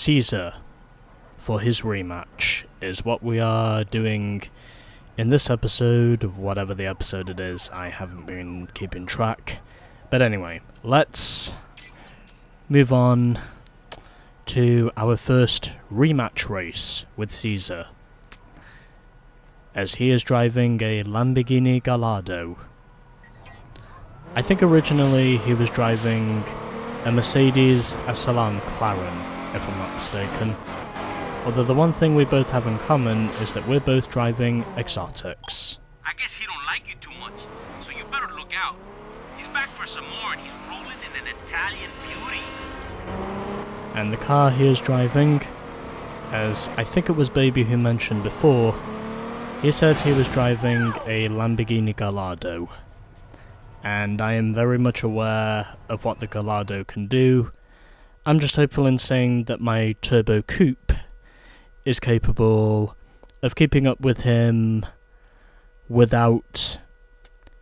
Caesar for his rematch is what we are doing in this episode of whatever the episode it is. I haven't been keeping track. But anyway, let's move on to our first rematch race with Caesar, as he is driving a Lamborghini Gallardo. I think originally he was driving a Mercedes SLR McLaren, if I'm not mistaken. Although the one thing we both have in common is that we're both driving exotics. I guess he don't like you too much, so you better look out. He's back for some more and he's rolling in an Italian beauty. And the car he is driving, as I think it was Baby who mentioned before, he said he was driving a Lamborghini Gallardo. And I am very much aware of what the Gallardo can do. I'm just hopeful in saying that my Turbo Coupe is capable of keeping up with him without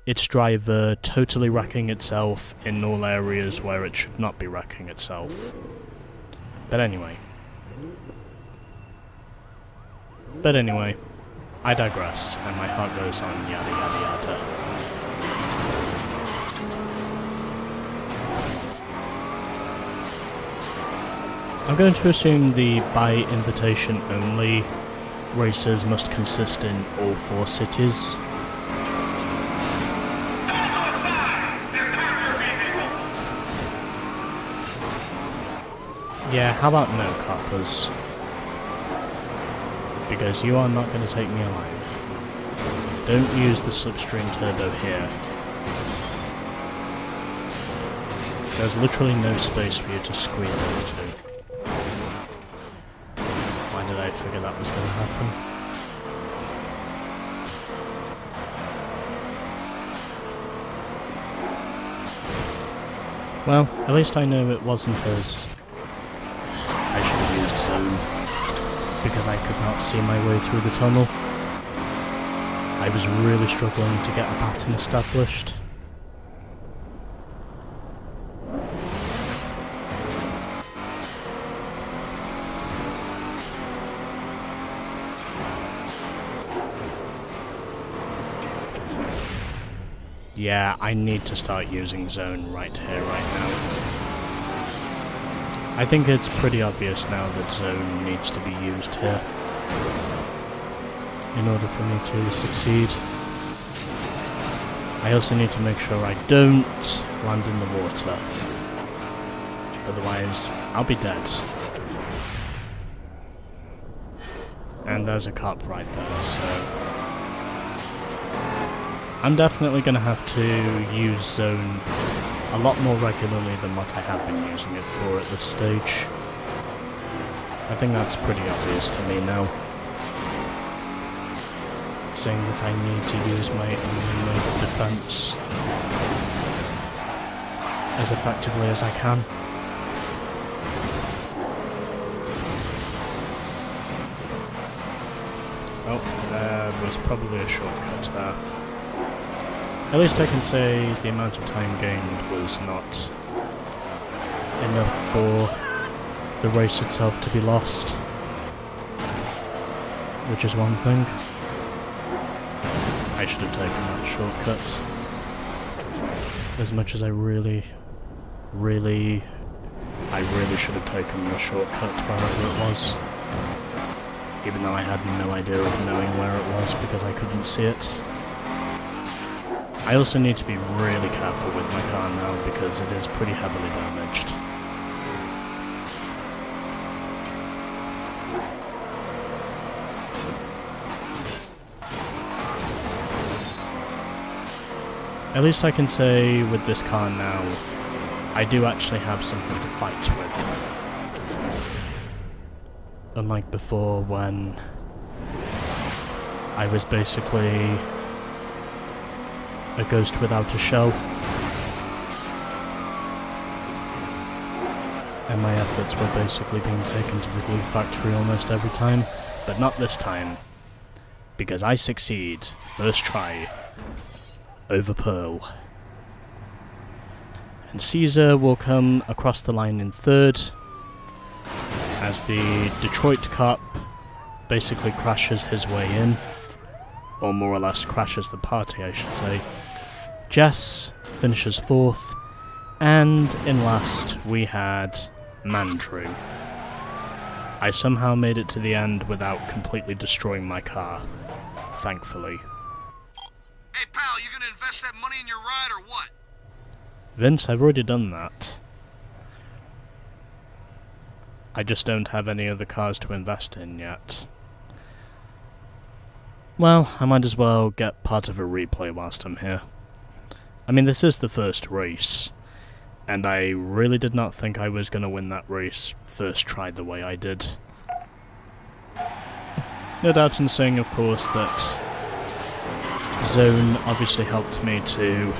its driver totally wrecking itself in all areas where it should not be wrecking itself. But anyway, I digress, and my heart goes on yada yada yada. I'm going to assume the by invitation only races must consist in all 4 cities. Yeah, how about no coppers? Because you are not going to take me alive. Don't use the slipstream turbo here. There's literally no space for you to squeeze into. Why did I figure that was going to happen? Well, at least I know it wasn't as... I should have used zone, because I could not see my way through the tunnel. I was really struggling to get a pattern established. Yeah, I need to start using zone right here, right now. I think it's pretty obvious now that zone needs to be used here in order for me to succeed. I also need to make sure I don't land in the water. Otherwise, I'll be dead. And there's a cop right there, so... I'm definitely going to have to use zone a lot more regularly than what I have been using it for at this stage. I think that's pretty obvious to me now. Saying that I need to use my only mode of defense as effectively as I can. Oh, there was probably a shortcut there. At least I can say the amount of time gained was not enough for the race itself to be lost, which is one thing. I should have taken that shortcut. As much as I really should have taken the shortcut wherever it was. Even though I had no idea of knowing where it was because I couldn't see it. I also need to be really careful with my car now because it is pretty heavily damaged. At least I can say with this car now, I do actually have something to fight with. Unlike before when I was basically a ghost without a shell. And my efforts were basically being taken to the glue factory almost every time, but not this time. Because I succeed, first try, over Pearl. And Caesar will come across the line in third, as the Detroit Cup basically crashes his way in, or more or less crashes the party, I should say. Jess finishes 4th, and in last we had Mandrew. I somehow made it to the end without completely destroying my car, thankfully. Hey pal, you gonna invest that money in your ride or what? Vince, I've already done that. I just don't have any other cars to invest in yet. Well, I might as well get part of a replay whilst I'm here. I mean, this is the first race, and I really did not think I was going to win that race first try the way I did. No doubt in saying, of course, that Zone obviously helped me to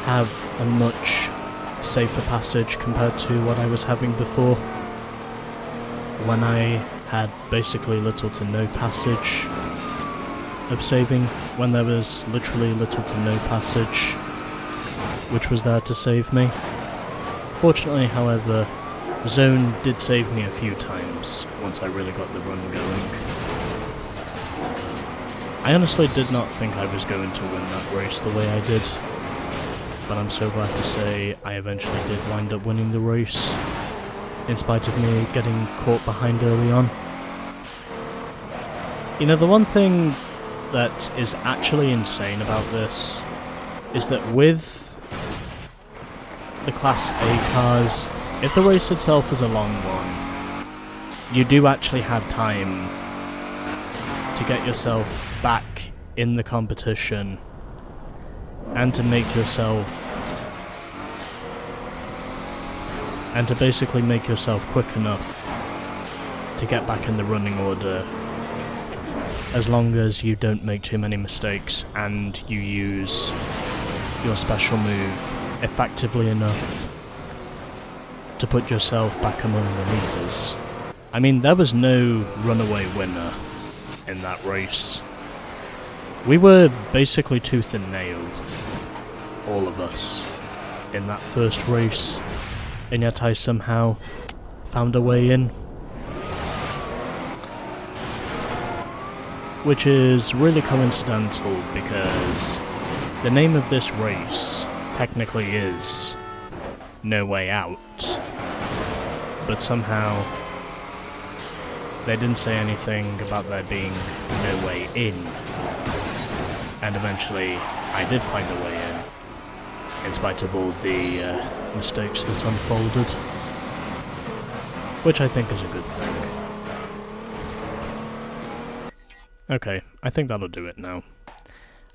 have a much safer passage compared to what I was having before, when I had basically little to no passage of saving, when there was literally little to no passage which was there to save me. Fortunately, however, Zone did save me a few times once I really got the run going. I honestly did not think I was going to win that race the way I did, but I'm so glad to say I eventually did wind up winning the race, in spite of me getting caught behind early on. You know, the one thing that is actually insane about this is that with the Class A cars, if the race itself is a long one, you do actually have time to get yourself back in the competition and to make yourself, and to basically make yourself quick enough to get back in the running order, as long as you don't make too many mistakes and you use your special move effectively enough to put yourself back among the leaders. I mean, there was no runaway winner in that race. We were basically tooth and nail, all of us, in that first race, and yet I somehow found a way in. Which is really coincidental because the name of this race technically is No Way Out, but somehow they didn't say anything about there being no way in, and eventually I did find a way in spite of all the mistakes that unfolded, which I think is a good thing. Okay, I think that'll do it now.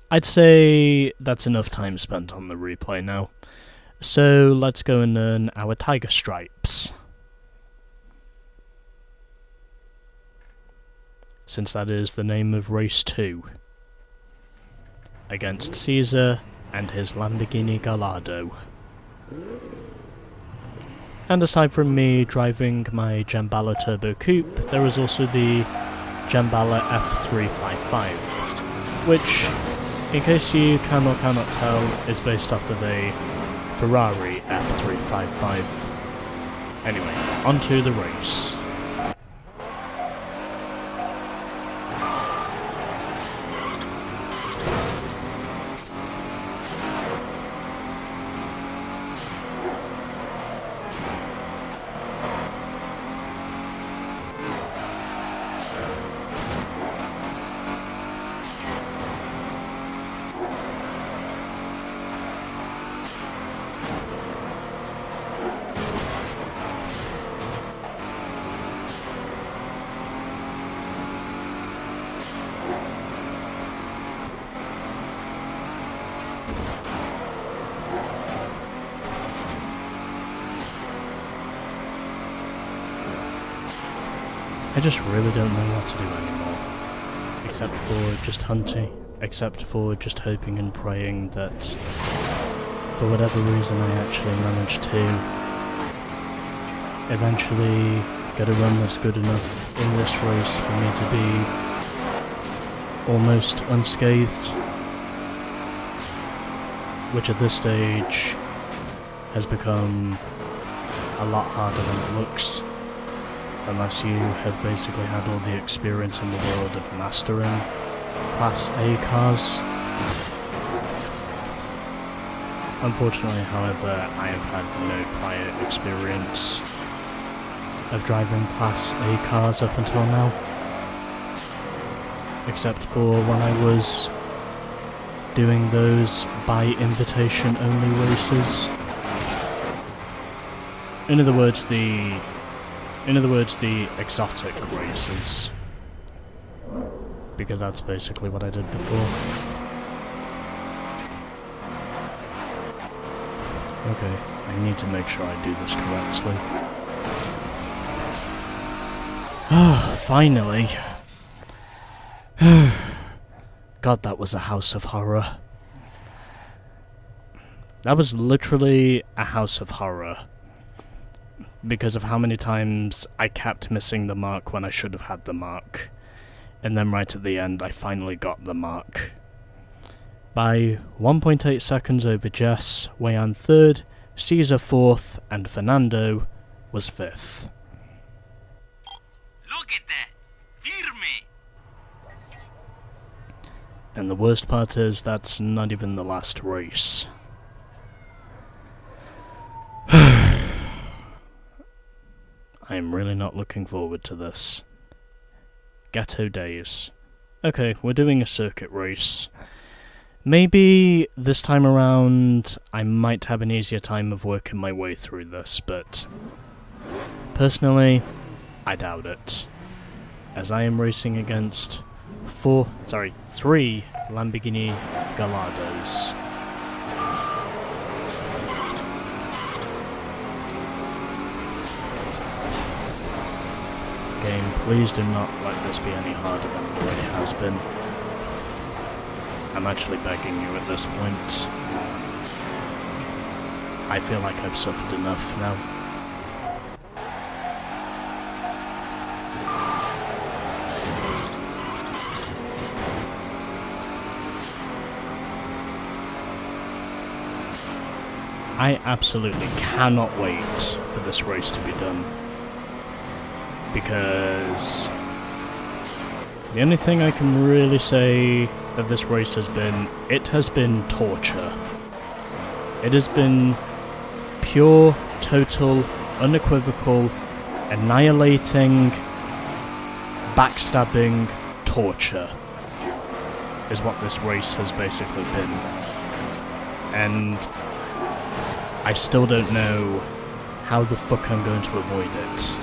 I'd say that's enough time spent on the replay now. So let's go and earn our Tiger Stripes, since that is the name of race 2, against Caesar and his Lamborghini Gallardo. And aside from me driving my Jambala Turbo Coupe, there is also the Jambala F355, which, in case you can or cannot tell, is based off of a Ferrari F355. Anyway, on to the race. I just really don't know what to do anymore, except for just hunting, except for just hoping and praying that, for whatever reason, I actually manage to eventually get a run that's good enough in this race for me to be almost unscathed, which at this stage has become a lot harder than it looks, unless you have basically had all the experience in the world of mastering Class A cars. Unfortunately, however, I have had no prior experience of driving Class A cars up until now, except for when I was doing those by invitation only races. In other words, the exotic races, because that's basically what I did before. Okay, I need to make sure I do this correctly. Ah, finally. God, that was a house of horror. That was literally a house of horror, because of how many times I kept missing the mark when I should have had the mark. And then right at the end, I finally got the mark. By 1.8 seconds over Jess, Wayan 3rd, Caesar 4th, and Fernando was 5th. Look at that! Firme! And the worst part is, that's not even the last race. I am really not looking forward to this. Ghetto days. Okay, we're doing a circuit race. Maybe this time around I might have an easier time of working my way through this, but personally, I doubt it, as I am racing against 3 Lamborghini Gallardos. Game, please do not let this be any harder than it already has been. I'm actually begging you at this point. I feel like I've suffered enough now. I absolutely cannot wait for this race to be done, because the only thing I can really say that this race has been, it has been torture. It has been pure, total, unequivocal, annihilating, backstabbing torture is what this race has basically been. And I still don't know how the fuck I'm going to avoid it,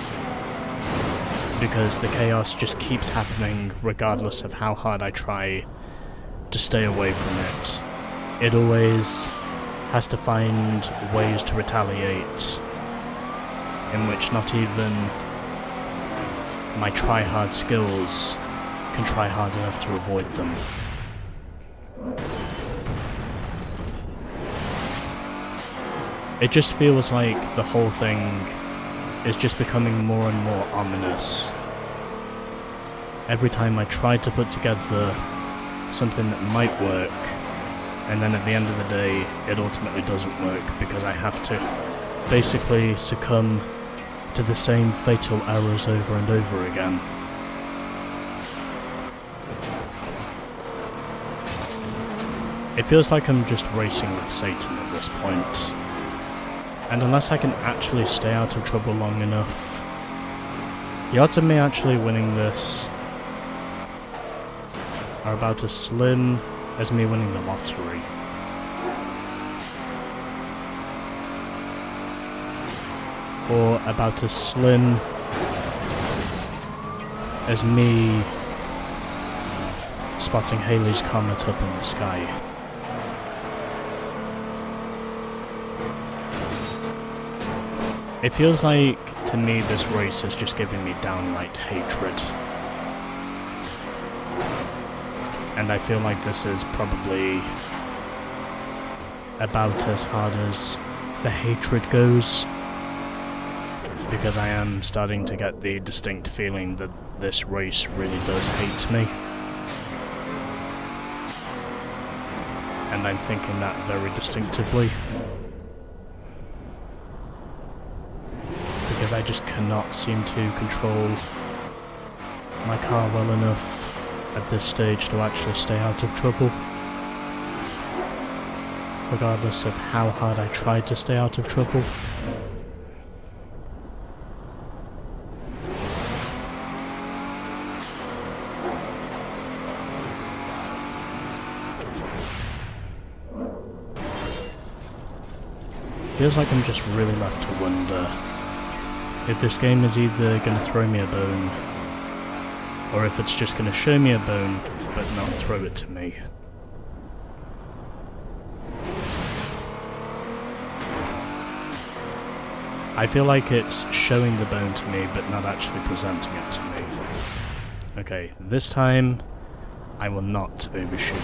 because the chaos just keeps happening regardless of how hard I try to stay away from it. It always has to find ways to retaliate, in which not even my try-hard skills can try hard enough to avoid them. It just feels like the whole thing is just becoming more and more ominous. Every time I try to put together something that might work, and then at the end of the day, it ultimately doesn't work, because I have to basically succumb to the same fatal errors over and over again. It feels like I'm just racing with Satan at this point. And unless I can actually stay out of trouble long enough, the odds of me actually winning this are about as slim as me winning the lottery. Or about as slim as me spotting Halley's Comet up in the sky. It feels like, to me, this race is just giving me downright hatred. And I feel like this is probably about as hard as the hatred goes, because I am starting to get the distinct feeling that this race really does hate me. And I'm thinking that very distinctively. because I just cannot seem to control my car well enough at this stage to actually stay out of trouble. Regardless of how hard I tried to stay out of trouble. Feels like I'm just really left to wonder if this game is either going to throw me a bone, or if it's just going to show me a bone, but not throw it to me. I feel like it's showing the bone to me, but not actually presenting it to me. Okay, this time, I will not overshoot.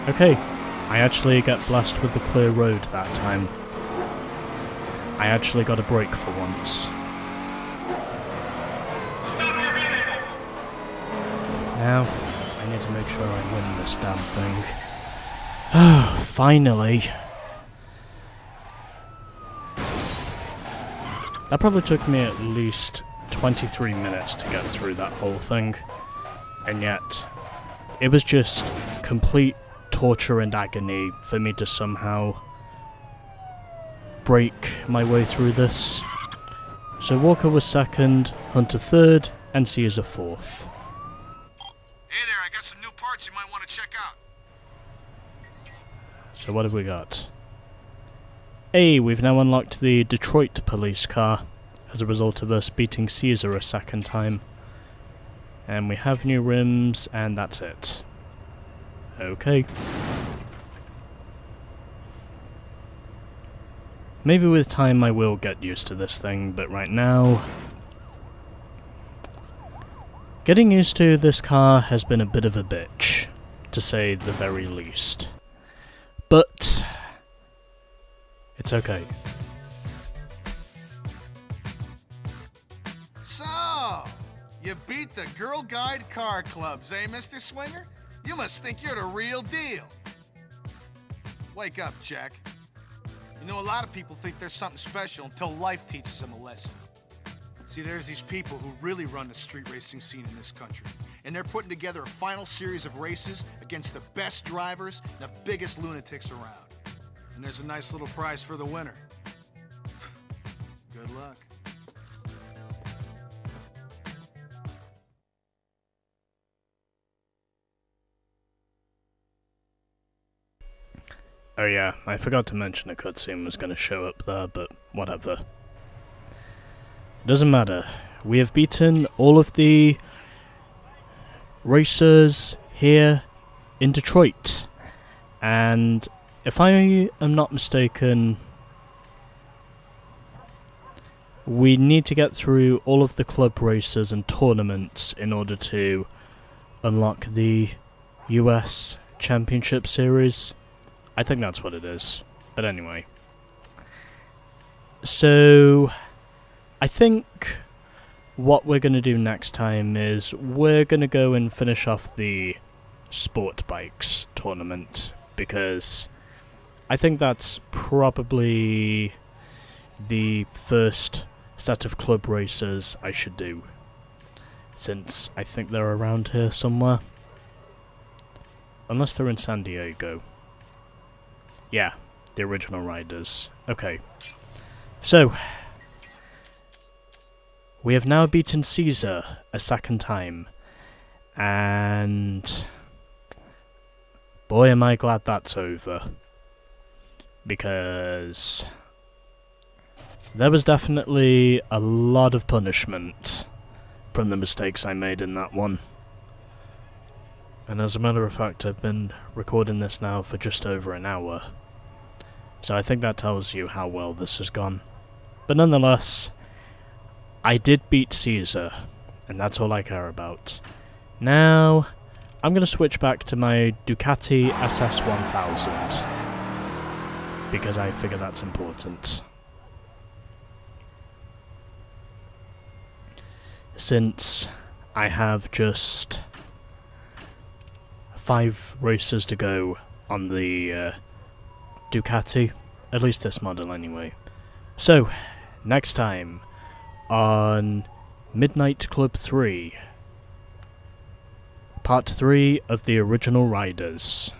Okay, I actually get blessed with the clear road that time. I actually got a break for once. Now, I need to make sure I win this damn thing. Oh, finally. That probably took me at least 23 minutes to get through that whole thing. And yet, it was just complete torture and agony for me to somehow break my way through this. So Walker was second, Hunter third, and Caesar fourth. Hey there, I got some new parts you might want to check out. So what have we got? Hey, we've now unlocked the Detroit police car as a result of us beating Caesar a second time. And we have new rims, and that's it. Okay. Maybe with time I will get used to this thing, but right now... getting used to this car has been a bit of a bitch, to say the very least. But... it's okay. So, you beat the Girl Guide car clubs, eh, Mr. Swinger? You must think you're the real deal. Wake up, Jack. You know, a lot of people think there's something special until life teaches them a lesson. See, there's these people who really run the street racing scene in this country, and they're putting together a final series of races against the best drivers, the biggest lunatics around. And there's a nice little prize for the winner. Good luck. Oh yeah, I forgot to mention a cutscene was going to show up there, but whatever. It doesn't matter. We have beaten all of the racers here in Detroit. And if I am not mistaken, we need to get through all of the club races and tournaments in order to unlock the US Championship Series. I think that's what it is. But anyway. So, I think what we're going to do next time is we're going to go and finish off the Sport Bikes tournament, because I think that's probably the first set of club races I should do, since I think they're around here somewhere. Unless they're in San Diego. Yeah, the original riders. Okay. So, we have now beaten Caesar a second time, and boy am I glad that's over, because there was definitely a lot of punishment from the mistakes I made in that one. And as a matter of fact, I've been recording this now for just over an hour, so I think that tells you how well this has gone. But nonetheless, I did beat Caesar, and that's all I care about. Now, I'm going to switch back to my Ducati SS1000, because I figure that's important. Since I have just 5 races to go on the Ducati, at least this model anyway. So, next time on Midnight Club 3. Part 3 of the original Riders.